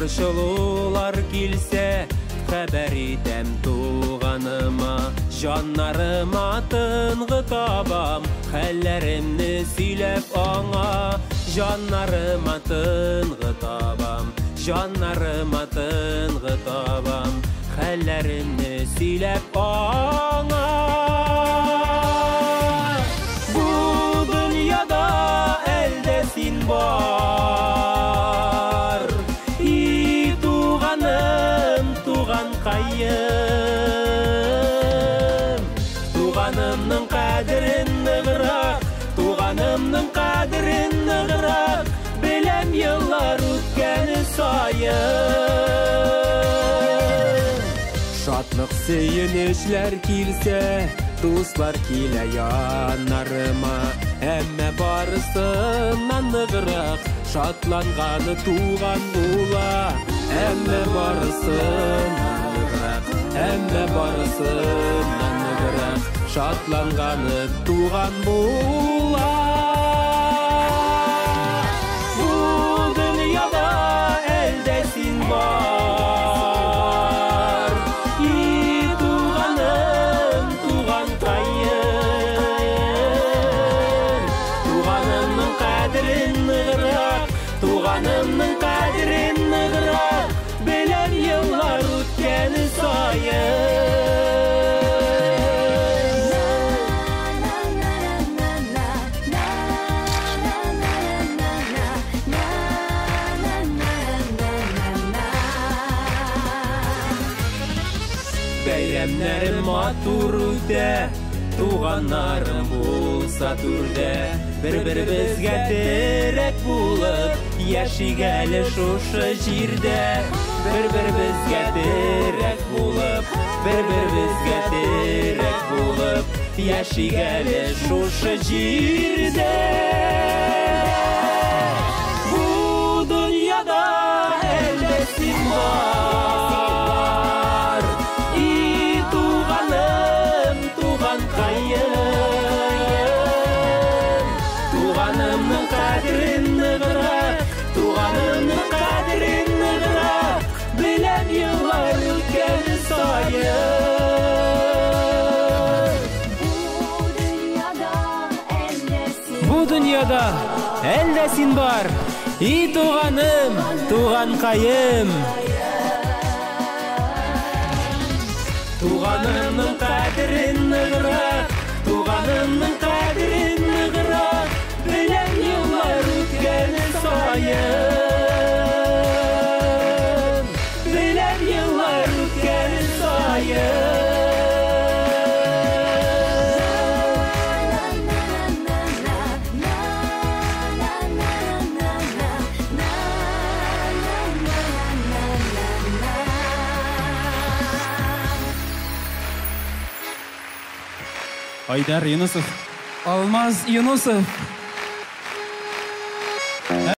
Каршылуулар килсе, хәбәр итәм туганыма. Жаннарыма тынгы табам, хәлләремне сөйләп аңа. Жаннарыма тынгы табам, жаннарыма тынгы табам, хәлләремне сөйләп аңа. Бу дөньяда әлдә син бар, и туганым, туганкаем. Туганымның кадерен ныграк, туганымның кадерен ныграк, беләм еллар үткәне саен. Шатлык сөенечләр килсә, дуслар килә яннарыма, әмма барысыннан ныграк шатланганы туган була. Әмма барысыннан ныграк, әмма барысыннан ныграк шатланганы туган була. Бу дөньяда әлдә син бар, и туганым, туганкаем. Туганымның кадерен ныграк, туганымның кадерен ныграк, беләм еллар үткәне саен. Бәйрәмнәрем матур үтә, туганнарым булса түрдә, бер-беребезгә терәк булып яшик әле шушы җирдә. Бер-беребезгә терәк булып, бер-беребезгә терәк булып яшик әле шушы җирдә. Бу дөньяда әлдә син бар, и туганым, туганкаем. Туганымның кадерен ныграк, туганымның кадерен ныграк, беләм еллар үткәне саен. Бу дөньяда әлдә син бар, и туганым, туганкаем. Туганымның кадерен ныграк, туганымның кадерен ныграк, беләм еллар үткәне саен. Беләм еллар үткәне саен. Айдар Юнусов, Алмаз Юнусов.